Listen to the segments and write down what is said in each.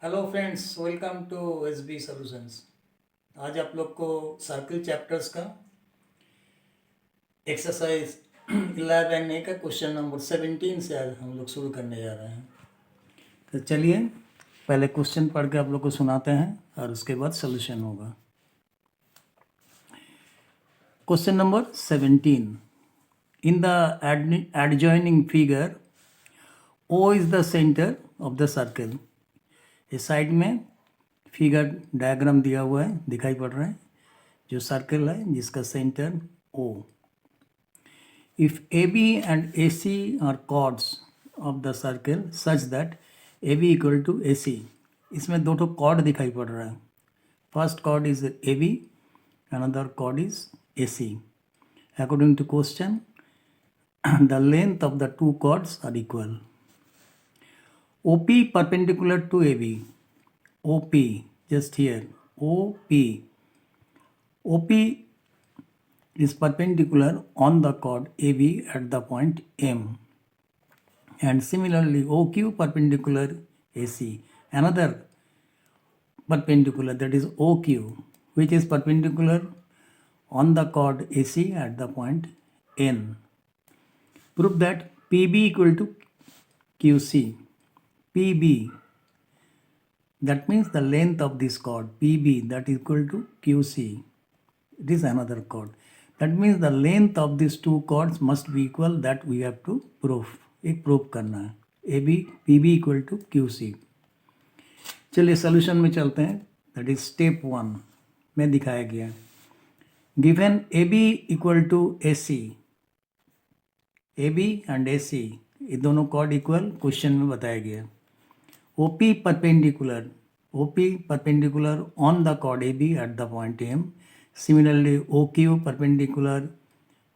Hello friends, welcome to S B solutions. आज आप लोग को सर्किल चैप्टर्स का एक्सरसाइज 11 ए का क्वेश्चन नंबर 17 से आज हम लोग शुरू करने जा रहे हैं। तो चलिए पहले क्वेश्चन पढ़ के आप लोग को सुनाते हैं और उसके बाद सॉल्यूशन होगा। Question number 17, in the adjoining figure O is the center of the circle। इस साइड में फिगर डायग्राम दिया हुआ है, दिखाई पड़ रहा है, जो सर्कल है जिसका centre O। If AB and AC are chords of the circle such that AB equal to AC, इसमें दो ठो chord दिखाई पड़ रहा है। First chord is AB, another chord is AC। According to question, the length of the two chords are equal। OP perpendicular to AB, OP just here, OP is perpendicular on the chord AB at the point M, and similarly OQ perpendicular AC, another perpendicular, that is OQ, which is perpendicular on the chord AC at the point N. Prove that PB equal to QC. PB, that means the length of this chord PB, that is equal to QC. It is another chord. That means the length of these two chords must be equal, that we have to prove। एक prove करना है, A B P B equal to Q C. चलिए solution में चलते हैं। That is step 1 में दिखाया गया है। Given A B equal to A C, A B and A C ये दोनों कॉर्ड इक्वल क्वेश्चन में बताया गया। O P perpendicular on the chord A B at the point M. Similarly, OQ perpendicular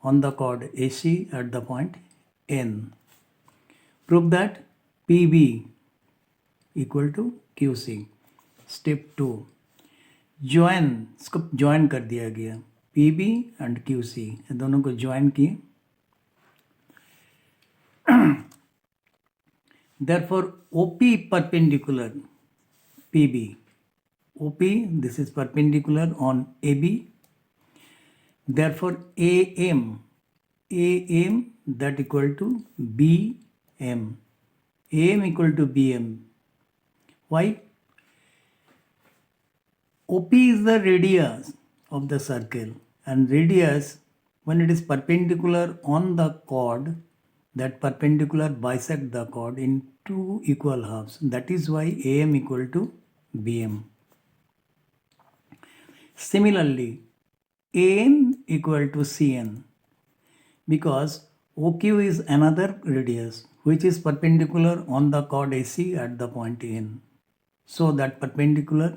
on the chord AC at the point N. Prove that PB equal to QC। Step 2, join, इसको join कर दिया गया, PB and QC दोनों को join किए। Therefore, OP perpendicular PB, OP this is perpendicular on AB। Therefore, AM that equal to BM, AM equal to BM। Why? OP is the radius of the circle, and radius, when it is perpendicular on the chord, that perpendicular bisect the chord in two equal halves. That is why AM equal to BM. Similarly, AN equal to CN, because OQ is another radius which is perpendicular on the chord AC at the point N. So that perpendicular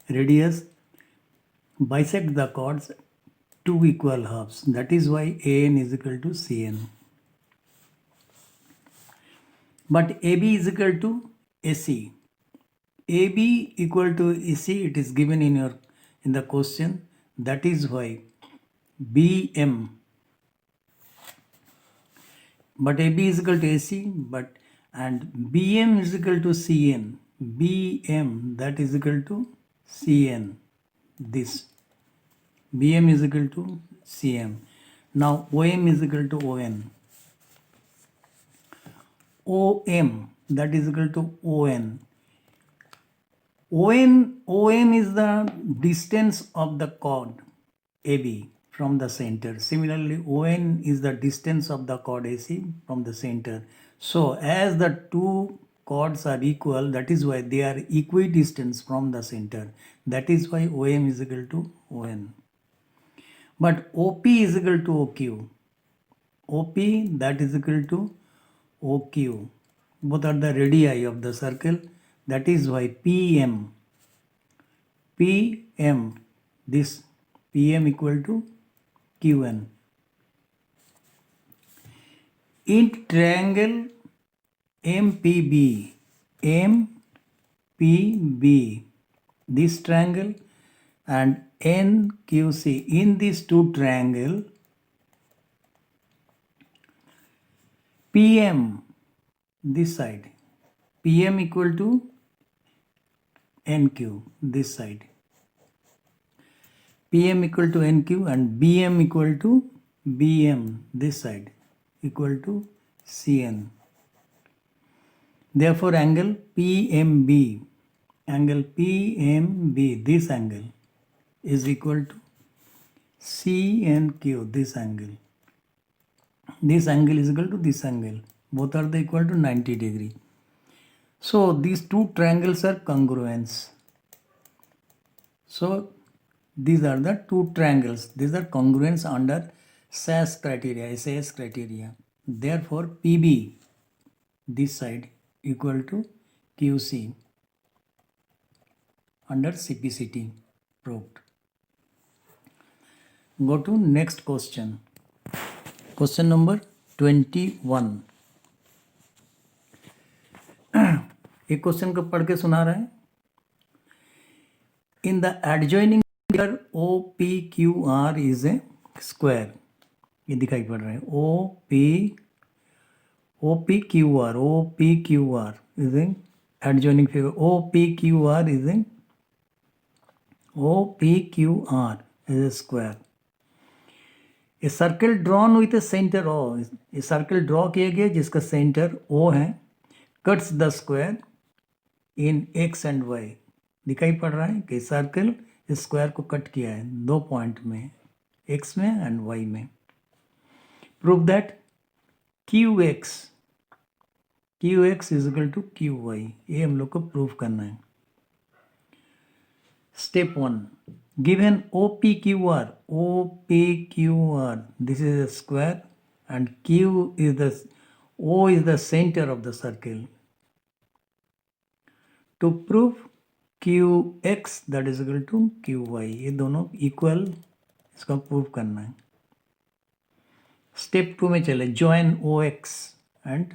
radius bisect the chords two equal halves. That is why AN is equal to CN. But AB is equal to AC. AB equal to AC, it is given in the question. That is why BM, but AB is equal to AC, and BM is equal to CN. BM that is equal to CN. This BM is equal to CM. Now OM is equal to ON. OM that is equal to ON. OM is the distance of the chord AB from the center. Similarly, ON is the distance of the chord AC from the center. So as the two chords are equal, that is why they are equidistant from the center. That is why OM is equal to ON. But OP is equal to OQ. OP that is equal to OQ. Both are the radii of the circle. That is why PM, this PM equal to QN. In triangle MPB, this triangle, and NQC, in these two triangle, PM, this side, PM equal to NQ this side. PM equal to NQ and BM equal to BM this side equal to CN. Therefore, angle PMB, this angle is equal to CNQ, this angle. This angle is equal to this angle. Both are equal to 90 degree. So these two triangles are congruent. So these are the two triangles. These are congruent under SAS criteria. Therefore, PB, this side, equal to QC under CPCT proved. Go to next question. Question number 21. एक question को पढ़ के सुना रहे हैं. In the adjoining figure OPQR is a square. ये दिखाई पड़ रहा है. OPQR is a adjoining figure. OPQR is a square. A circle drawn with a center O. A circle draw किया गया जिसका सेंटर O है. Cuts the square in X and Y. दिखाई पड़ रहा है कि सर्कल स्क्वायर को कट किया है दो पॉइंट में, X में एंड Y में. Prove that QX is equal to QY. ये हम लोग को प्रूव करना है. Step 1. Given OPQR, this is a square and O is the center of the circle. To prove QX that is equal to QY, ये दोनों equal, इसका prove करना है. स्टेप 2 में चले. Join OX and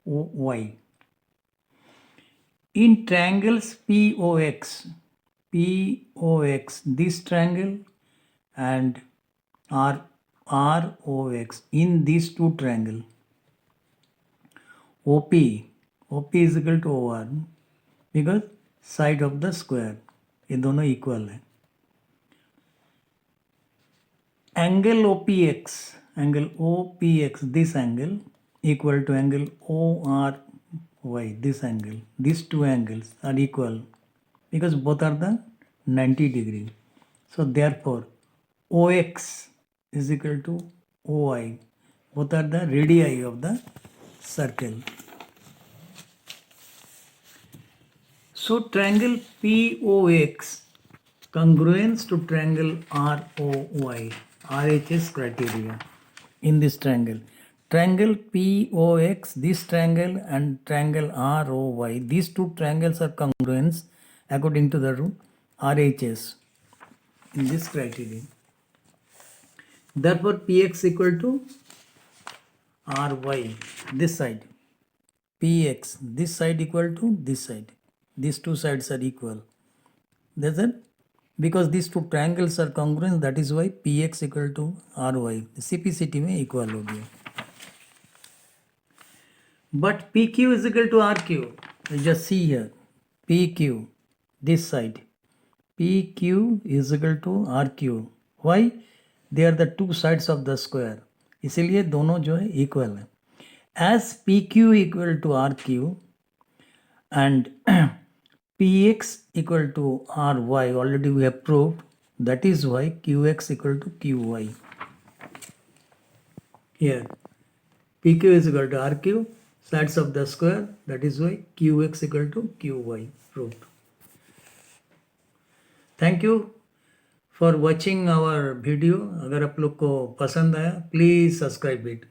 OY. In triangles POX, this triangle and ROX, in these two triangle, OP is equal to OR because side of the square, ये दोनों equal है. Angle OPX, this angle equal to angle ORY, this angle. These two angles are equal because both are the 90 degree. So therefore, OX is equal to OI. Both are the radii of the circle. So triangle POX congruence to triangle ROY, RHS criteria in this triangle. Triangle POX, this triangle and triangle ROY, these two triangles are congruent according to the rule RHS in this criteria. Therefore, PX equal to RY, this side. PX, this side equal to this side. These two sides are equal. That's it. Because these two triangles are congruent, that is why PX equal to RY. CPCT में equal हो गया. But PQ is equal to RQ. You just see here. PQ, this side. PQ is equal to RQ. Why? They are the two sides of the square. इसीलिए दोनों जो है equal है. As PQ equal to RQ and PX equal to RY, already we have proved. That is why QX equal to QY. Here, PQ is equal to RQ, sides of the square. That is why QX equal to QY, proved. Thank you for watching our video. अगर आप लोग को पसंद आया, please subscribe it.